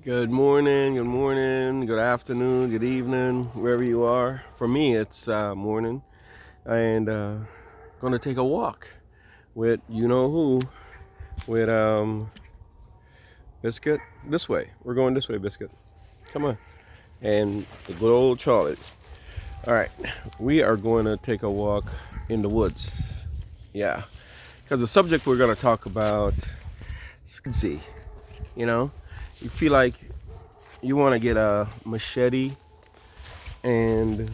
Good morning, good afternoon, good evening, wherever you are. For me, it's morning, and gonna take a walk with you know who, with Biscuit. This way, we're going this way, Biscuit. Come on, and the good old Charlie. All right, we are going to take a walk in the woods. Yeah, because the subject we're gonna talk about is see. You know, you feel like you want to get a machete and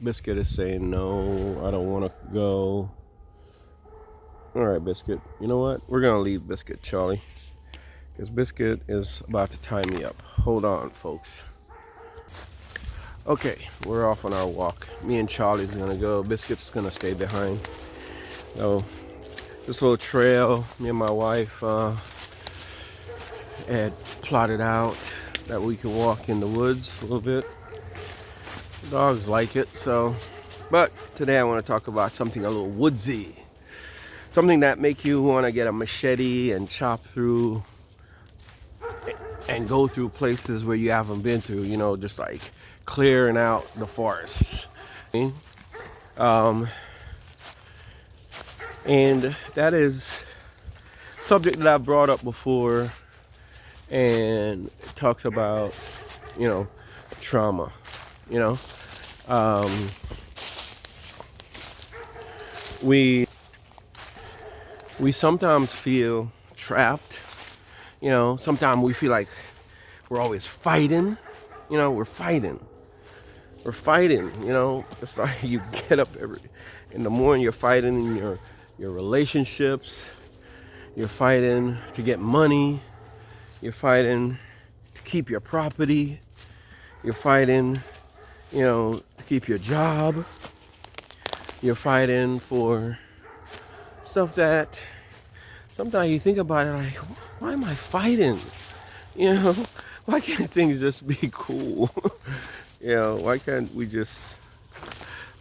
Biscuit is saying no, I don't want to go. All right, Biscuit. You know what? We're gonna leave Biscuit, Charlie, because Biscuit is about to tie me up. Hold on, folks. Okay, we're off on our walk. Me and Charlie's gonna go. Biscuit's gonna stay behind. So this little trail, me and my wife had plotted out that we could walk in the woods a little bit. Dogs like it, so. But today I want to talk about something a little woodsy. Something that make you want to get a machete and chop through and go through places where you haven't been through, just like clearing out the forests. And that is subject that I've brought up before, and it talks about, trauma, we sometimes feel trapped. Sometimes we feel like we're always fighting. We're fighting. It's like you get up in the morning, you're fighting in your relationships. You're fighting to get money. You're fighting to keep your property. You're fighting, to keep your job. You're fighting for stuff that sometimes you think about it like, why am I fighting? Why can't things just be cool? Why can't we just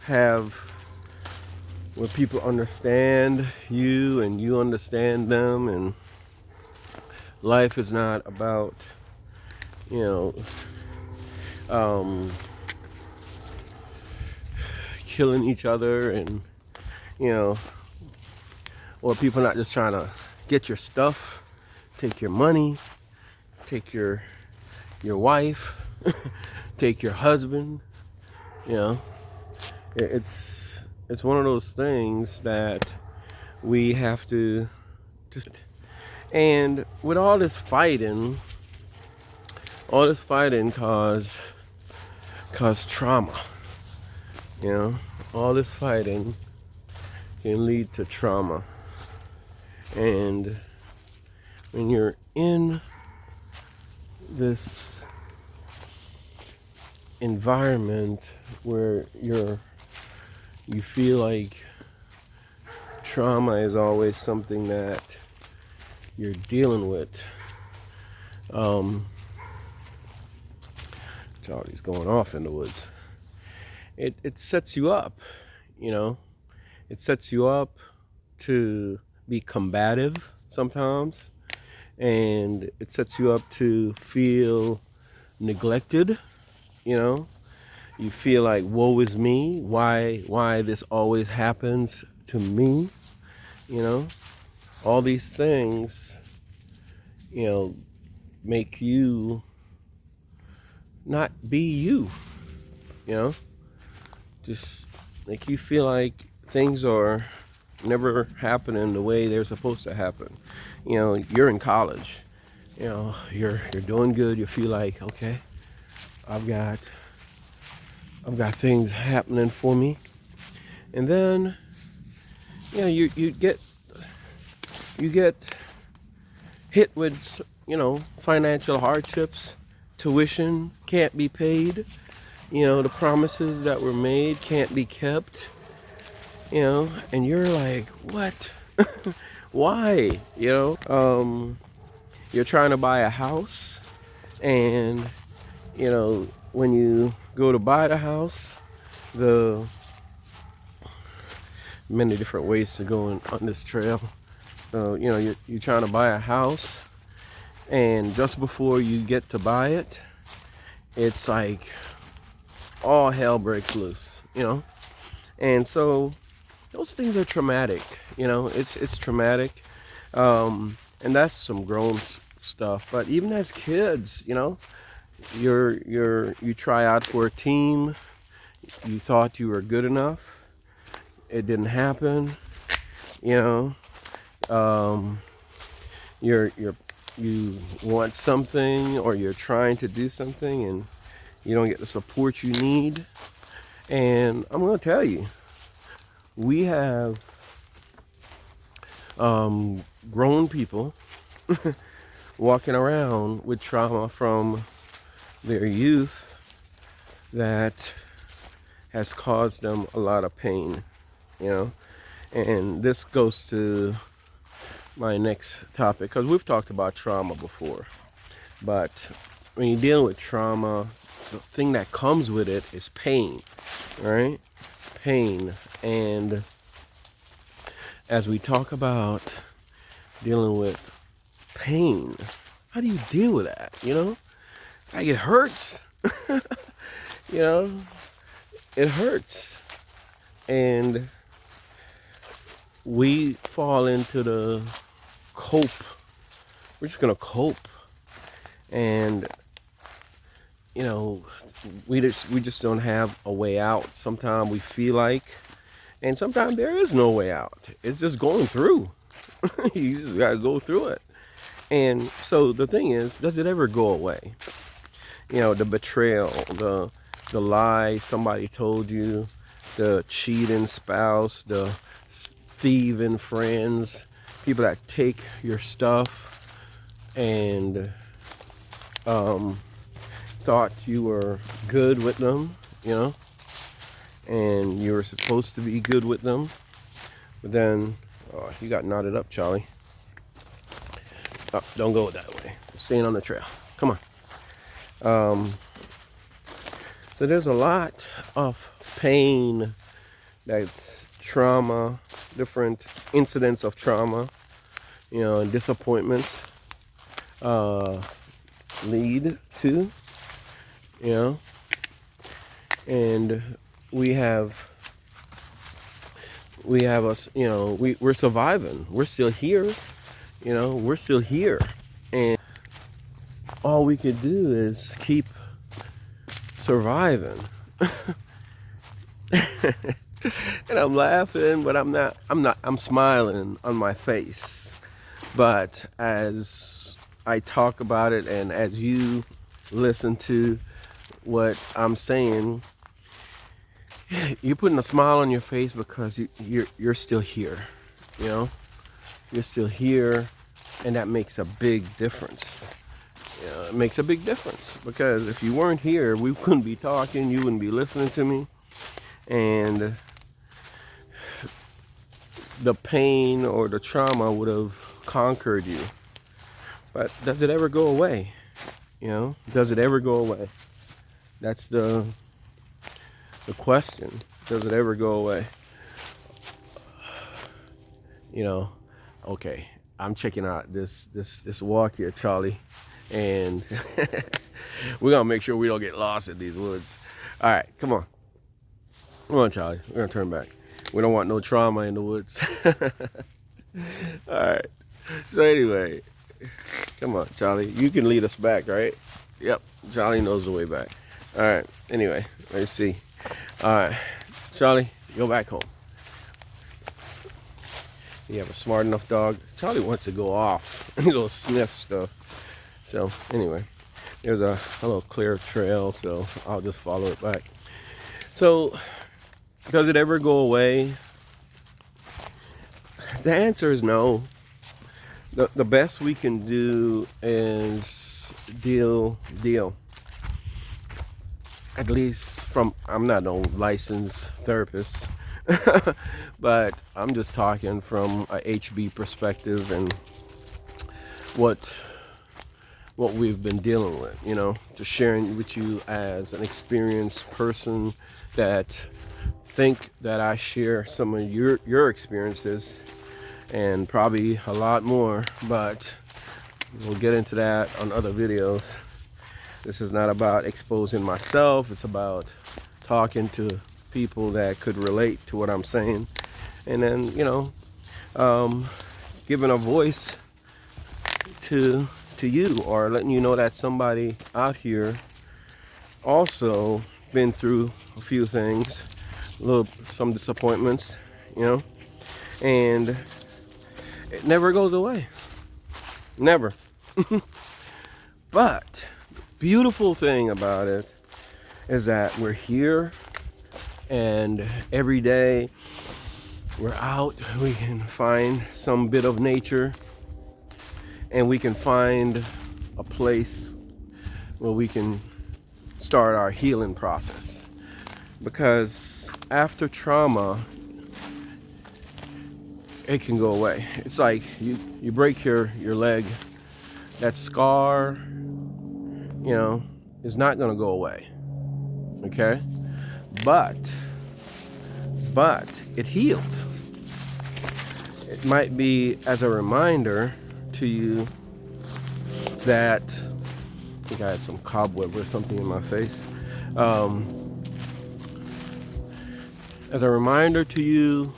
have where people understand you and you understand them, and life is not about, killing each other, and, or people not just trying to get your stuff, take your money, take your wife, take your husband. It's one of those things that we have to just. And with all this fighting cause trauma. All this fighting can lead to trauma. And when you're in this environment where you feel like trauma is always something that you're dealing with. Charlie's going off in the woods. It sets you up, It sets you up to be combative sometimes, and it sets you up to feel neglected. You feel like, woe is me. Why this always happens to me? All these things, make you not be you. Just make you feel like things are never happening the way they're supposed to happen. You're in college. You're doing good. You feel like, okay, I've got things happening for me, and then you get hit with financial hardships. Tuition can't be paid. The promises that were made can't be kept. And you're like, what? Why? You're trying to buy a house, and when you go to buy the house, the many different ways to go on this trail. You're trying to buy a house, And just before you get to buy it, it's like all hell breaks loose, you know? And so those things are traumatic, you know? It's traumatic. And that's some grown stuff. But even as kids, you know, you try out for a team, you thought you were good enough, it didn't happen, you know. You want something, or you're trying to do something and you don't get the support you need. And I'm going to tell you, we have grown people walking around with trauma from their youth that has caused them a lot of pain, you know. And this goes to my next topic, because we've talked about trauma before. But when you're dealing with trauma, the thing that comes with it is pain, right? Pain. And as we talk about dealing with pain, how do you deal with that, you know? It's like it hurts. You know, it hurts. And we fall into the cope. We're just gonna cope. And you know, we just don't have a way out. Sometimes we feel like, and sometimes there is no way out. It's just going through. You just gotta go through it. And so the thing is, does it ever go away? You know, the betrayal, the lie somebody told you, the cheating spouse, the thieving friends, people that take your stuff and thought you were good with them, you know, and you were supposed to be good with them, but then you got knotted up, Charlie. Oh, don't go that way. Staying on the trail. Come on. So there's a lot of pain, that's trauma, different incidents of trauma, you know, and disappointments lead to, you know. And we have us, you know, we're surviving. We're still here, you know, we're still here. And all we could do is keep surviving. And I'm laughing, but I'm smiling on my face. But as I talk about it, and as you listen to what I'm saying, you're putting a smile on your face because you're still here, you know? You're still here, and that makes a big difference. You know, it makes a big difference, because if you weren't here, we wouldn't be talking, you wouldn't be listening to me, and the pain or the trauma would have conquered you. But does it ever go away? You know, does it ever go away? That's the question. Does it ever go away? You know, okay, I'm checking out this walk here, Charlie, and we're gonna make sure we don't get lost in these woods. All right, come on, Charlie. We're gonna turn back. We don't want no trauma in the woods. All right. So anyway, come on, Charlie. You can lead us back, right? Yep. Charlie knows the way back. All right. Anyway, let's see. All right, Charlie, go back home. You have a smart enough dog. Charlie wants to go off and go sniff stuff. So anyway, there's a little clear trail, so I'll just follow it back. So, does it ever go away? The answer is no. The best we can do is deal. At least I'm not no licensed therapist, but I'm just talking from a HB perspective and what we've been dealing with, you know, just sharing with you as an experienced person that think that I share some of your experiences and probably a lot more, but We'll get into that on other videos. This is not about exposing myself. It's about talking to people that could relate to what I'm saying. And then, giving a voice to you, or letting you know that somebody out here also been through a few things, some disappointments, and it never goes away. Never. But the beautiful thing about it is that we're here, and every day we're out, we can find some bit of nature, and we can find a place where we can start our healing process. Because after trauma, it can go away. It's like you break your leg, that scar, is not gonna go away. Okay? But it healed. It might be as a reminder to you that I think I had some cobweb or something in my face. As a reminder to you,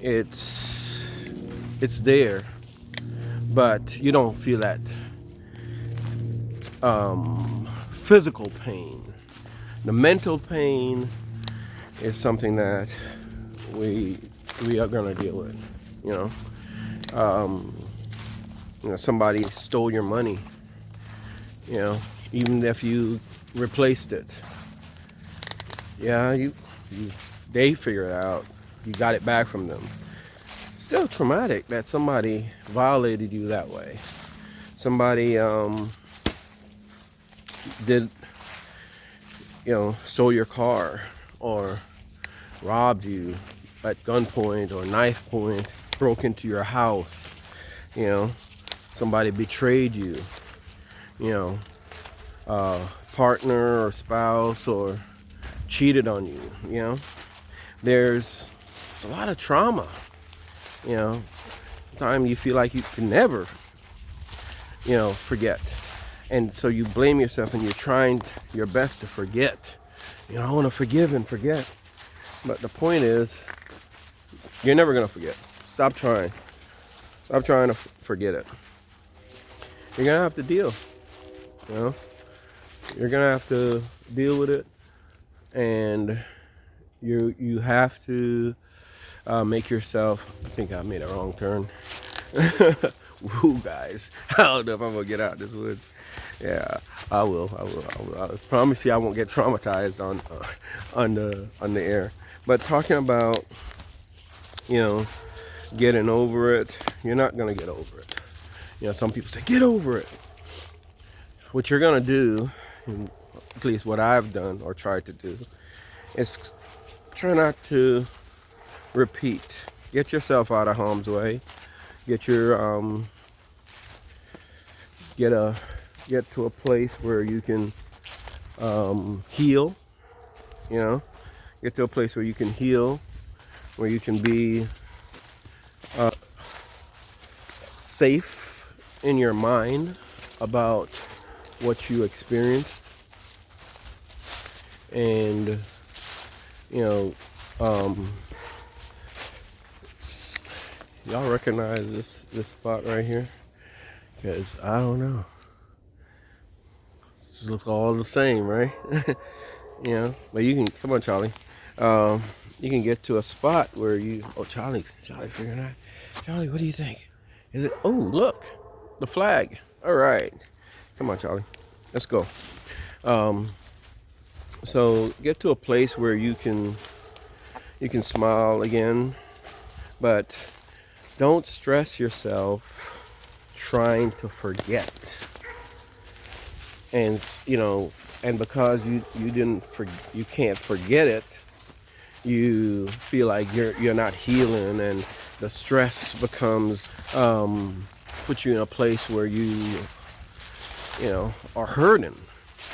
it's there, but you don't feel that physical pain. The mental pain is something that we are gonna deal with. Somebody stole your money. Even if you replaced it, they figure it out. You got it back from them. Still traumatic that somebody violated you that way. Somebody stole your car, or robbed you at gunpoint or knife point, broke into your house. Somebody betrayed you. Partner or spouse, or cheated on you. There's a lot of trauma. Time you feel like you can never forget, and so you blame yourself, and you're trying your best to forget. I want to forgive and forget, but the point is, you're never gonna forget. Stop trying to forget it. You're gonna have to deal. You're gonna have to deal with it, and you have to make yourself. I think I made a wrong turn. Woo, guys! I don't know if I'm gonna get out of this woods. Yeah, I will. I promise you, I won't get traumatized on the air. But talking about getting over it, you're not gonna get over it. Some people say get over it. What you're gonna do, at least what I've done or tried to do, is try not to repeat. Get yourself out of harm's way. Get your get to a place where you can heal. Get to a place where you can heal, where you can be safe in your mind about what you experienced, and y'all recognize this spot right here? Because I don't know, it looks all the same, right? But you can, come on, Charlie, you can get to a spot where Charlie figuring out. Charlie, what do you think? Is it? Oh, look, the flag. All right, come on, Charlie, let's go. So get to a place where you can smile again, but don't stress yourself trying to forget. And because you can't forget it, you feel like you're not healing, and the stress becomes puts you in a place where you are hurting,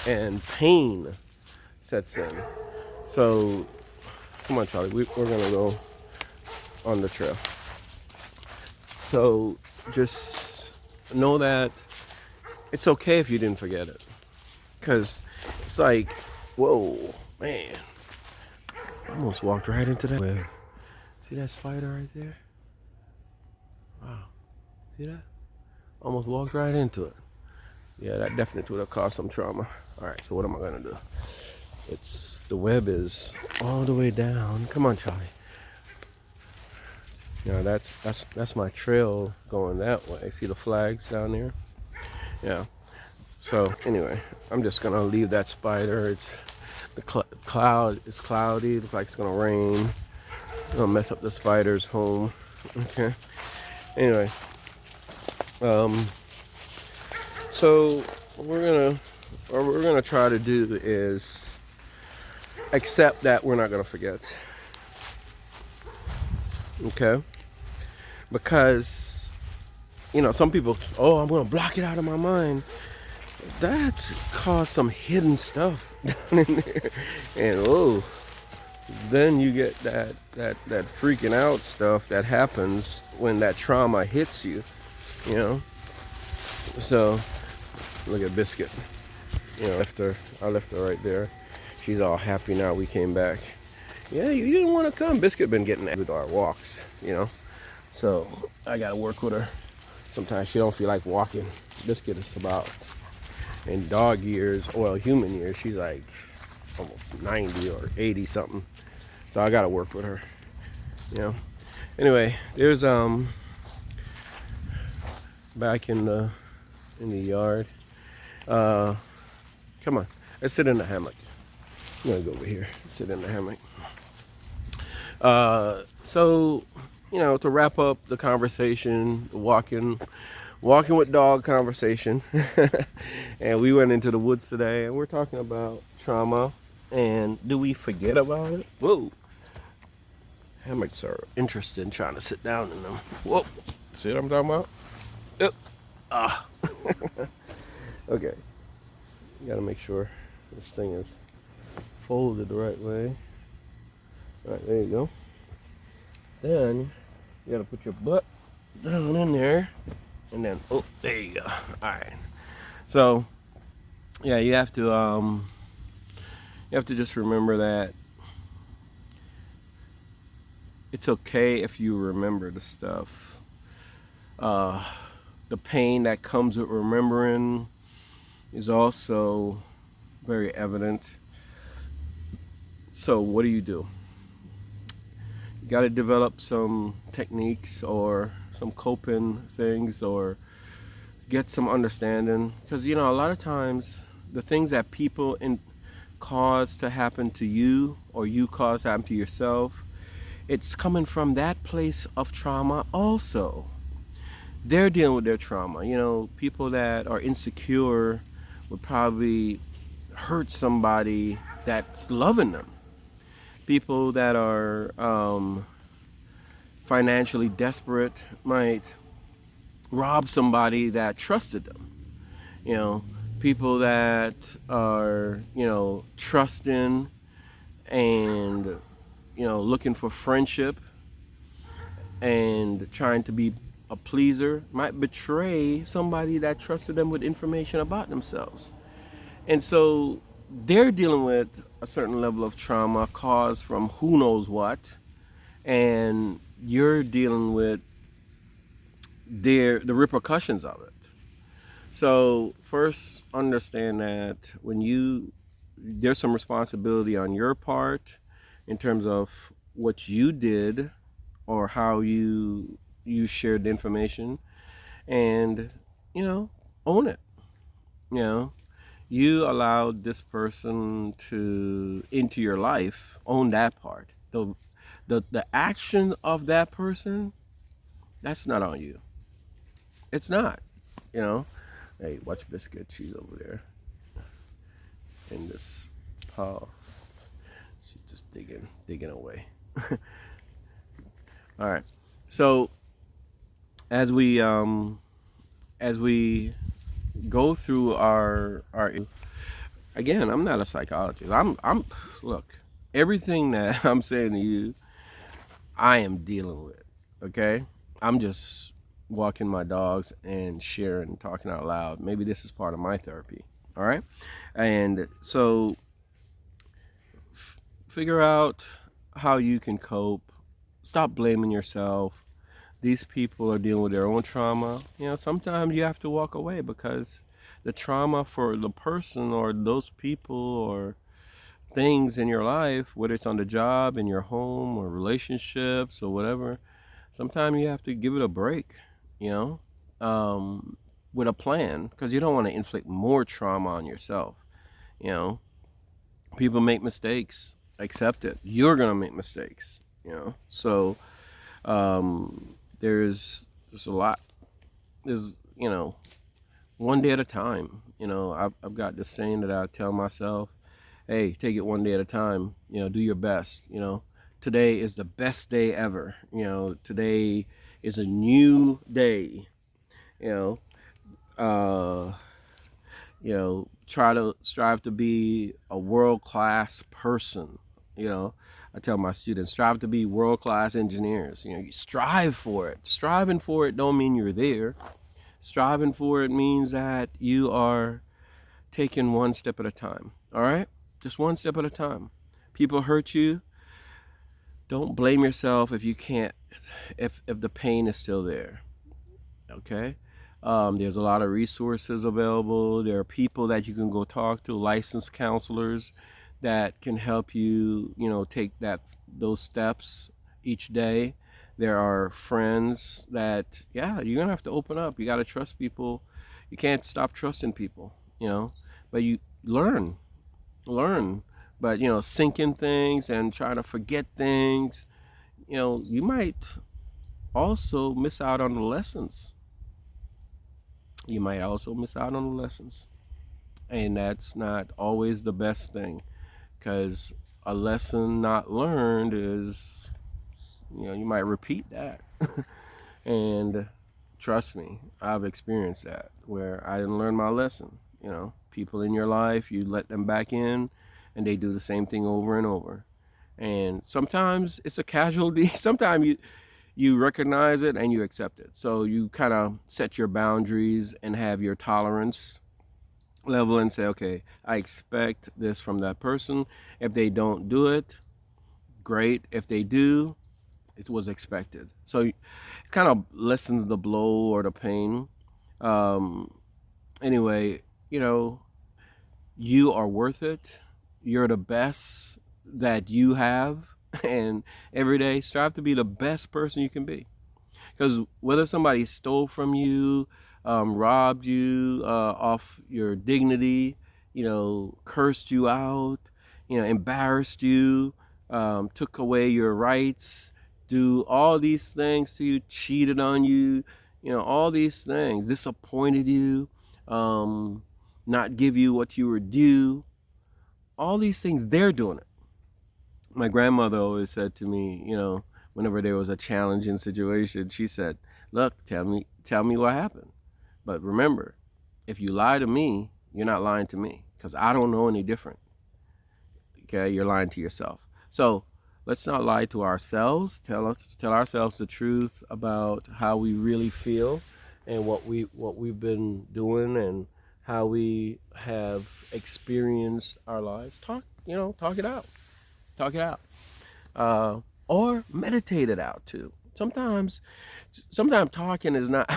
and pain sets in. So come on, Charlie, we're gonna go on the trail. So just know that it's okay if you didn't forget it. Because it's like, whoa, man. I almost walked right into that web. See that spider right there? Wow. See that? Almost walked right into it. Yeah, that definitely would have caused some trauma. All right, so what am I gonna do? The web is all the way down. Come on, Charlie. Yeah, that's my trail going that way. See the flags down there? Yeah. So anyway, I'm just gonna leave that spider. It's the cloud is cloudy. Looks like it's gonna rain. I'm gonna mess up the spider's home. Okay. Anyway, so what we're gonna try to do is accept that we're not gonna forget. Okay. Because some people, oh, I'm gonna block it out of my mind. That's caused some hidden stuff down in there, and then you get that freaking out stuff that happens when that trauma hits you. So look at Biscuit. I left her right there. She's all happy now we came back. Yeah, you didn't want to come. Biscuit been getting with our walks. So I gotta work with her. Sometimes she don't feel like walking. Biscuit is about, in dog years, well, human years, she's like almost 90 or 80 something. So I gotta work with her. Anyway, there's back in the yard. Come on, let's sit in the hammock. I'm gonna go over here, sit in the hammock. So to wrap up the conversation, the walking with dog conversation, and we went into the woods today, and we're talking about trauma, and do we forget about it? Whoa, hammocks are interesting. Trying to sit down in them. Whoa, see what I'm talking about? Yep. Okay. You gotta make sure this thing is folded the right way. All right, there you go. Then you gotta put your butt down in there, and then there you go. All right. So yeah, you have to just remember that it's okay if you remember the stuff. The pain that comes with remembering is also very evident. So what do? You got to develop some techniques or some coping things, or get some understanding, because a lot of times the things that people cause to happen to you, or you cause to happen to yourself, it's coming from that place of trauma also. They're dealing with their trauma. People that are insecure would probably hurt somebody that's loving them. People that are financially desperate might rob somebody that trusted them. People that are, trusting and, looking for friendship and trying to be a pleaser might betray somebody that trusted them with information about themselves. And so they're dealing with a certain level of trauma caused from who knows what, and you're dealing with the repercussions of it. So first, understand that there's some responsibility on your part in terms of what you did or how you shared the information, and own it. You allowed this person into your life. Own that part. The action of that person, that's not on you. It's not. Hey, watch Biscuit. She's over there in this pile. She's just digging away. All right. So as we go through our again, I'm not a psychologist. I'm look, everything that I'm saying to you, I am dealing with. Okay? I'm just walking my dogs and sharing, talking out loud. Maybe this is part of my therapy. All right. And so figure out how you can cope. Stop blaming yourself. These people are dealing with their own trauma. Sometimes you have to walk away because the trauma for the person or those people or things in your life, whether it's on the job, in your home, or relationships, or whatever, sometimes you have to give it a break, you know, with a plan, because you don't want to inflict more trauma on yourself. You know, people make mistakes. Accept it. You're gonna make mistakes. So there's a lot. There's one day at a time. I've got this saying that I tell myself, hey, take it one day at a time. Do your best. Today is the best day ever. Today is a new day. Try to strive to be a world-class person. I tell my students, strive to be world-class engineers. You strive for it. Striving for it don't mean you're there. Striving for it means that you are taking one step at a time. All right? Just one step at a time. People hurt you. Don't blame yourself if you can't, if the pain is still there. Okay? There's a lot of resources available. There are people that you can go talk to, licensed counselors that can help you, take those steps each day. There are friends that, you're gonna have to open up. You gotta trust people. You can't stop trusting people, but you learn. But, sinking things and trying to forget things, you might also miss out on the lessons. And that's not always the best thing, because a lesson not learned is, you might repeat that. And trust me, I've experienced that where I didn't learn my lesson. People in your life, you let them back in and they do the same thing over and over. And sometimes it's a casualty. Sometimes you recognize it and you accept it. So you kind of set your boundaries and have your tolerance level and say, okay, I expect this from that person. If they don't do it, great. If they do, it was expected. So it kind of lessens the blow or the pain. Anyway, you are worth it. You're the best that you have. And every day, strive to be the best person you can be. Because whether somebody stole from you, robbed you off your dignity, cursed you out, embarrassed you, took away your rights, do all these things to you, cheated on you, all these things, disappointed you, not give you what you were due, all these things, they're doing it. My grandmother always said to me, whenever there was a challenging situation, she said, look, tell me what happened. But remember, if you lie to me, you're not lying to me, because I don't know any different. Okay, you're lying to yourself. So let's not lie to ourselves. Tell ourselves the truth about how we really feel and what we've been doing and how we have experienced our lives. Talk it out. Talk it out. Or meditate it out too. Sometimes talking is not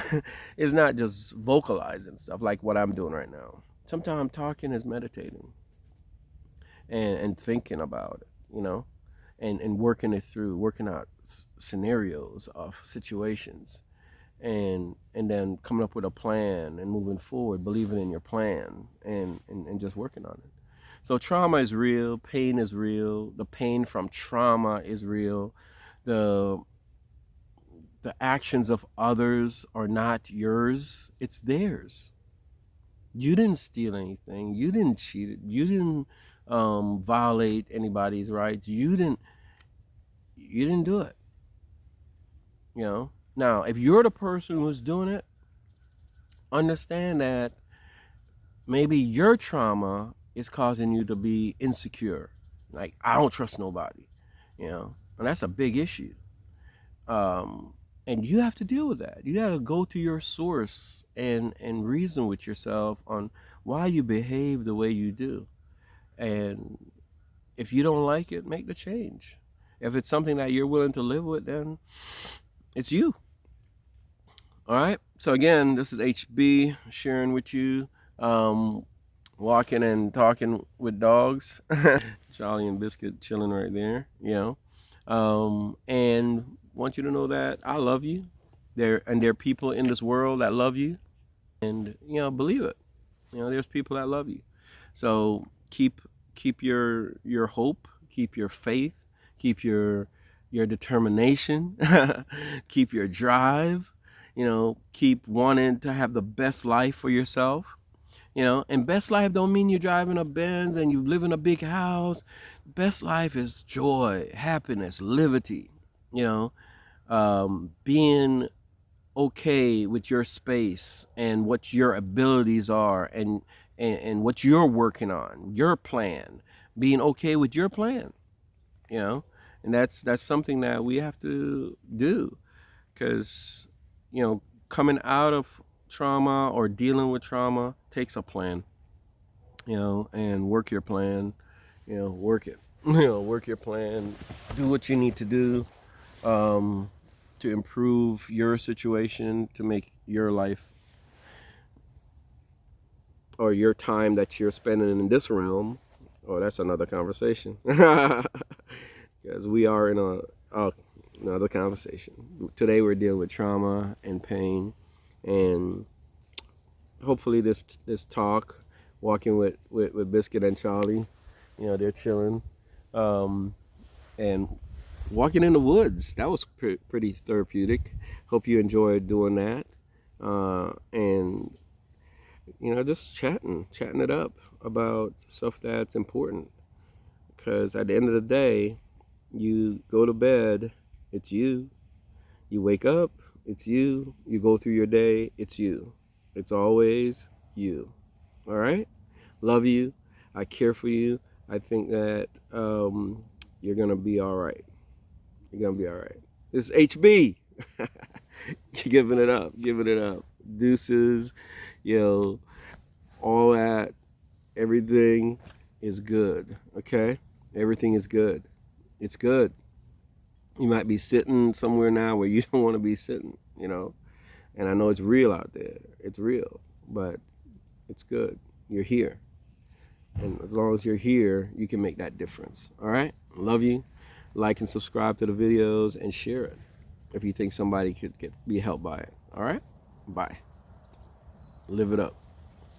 is not just vocalizing stuff like what I'm doing right now. Sometimes talking is meditating and thinking about it, and working it through, working out scenarios of situations, and then coming up with a plan and moving forward, believing in your plan and just working on it. So trauma is real, pain is real, the pain from trauma is real, the actions of others are not yours, it's theirs. You didn't steal anything, you didn't cheat, you didn't violate anybody's rights, you didn't do it. Now, if you're the person who's doing it, understand that maybe your trauma is causing you to be insecure. Like, I don't trust nobody, and that's a big issue. And you have to deal with that. You got to go to your source and reason with yourself on why you behave the way you do. And if you don't like it, make the change. If it's something that you're willing to live with, then it's you. All right. So again, this is HB sharing with you, walking and talking with dogs. Charlie and Biscuit chilling right there, and want you to know that I love you. There are people in this world that love you, and believe it. There's people that love you. So keep your hope, keep your faith, keep your determination, keep your drive. Keep wanting to have the best life for yourself. And best life don't mean you're driving a Benz and you live in a big house. Best life is joy, happiness, liberty. Being okay with your space and what your abilities are, and what you're working on, your plan, being okay with your plan, and that's something that we have to do, because coming out of trauma or dealing with trauma takes a plan, and work your plan, work it, work your plan, do what you need to do, to improve your situation, to make your life or your time that you're spending in this realm. Oh, that's another conversation. Because we are in another conversation. Today we're dealing with trauma and pain, and hopefully this talk, walking with Biscuit and Charlie, they're chilling, and walking in the woods. That was pretty therapeutic. Hope you enjoyed doing that, and just chatting it up about stuff that's important. Because at the end of the day, you go to bed, it's you. You wake up, it's you. You go through your day, it's you. It's always you. All right? Love you. I care for you. I think that you're going to be all right. You're going to be all right. This is HB. Giving it up. Deuces, all that, everything is good, okay? Everything is good. It's good. You might be sitting somewhere now where you don't want to be sitting, and I know it's real out there. It's real, but it's good. You're here. And as long as you're here, you can make that difference, all right? Love you. Like and subscribe to the videos and share it if you think somebody could be helped by it, all right? Bye. Live it up.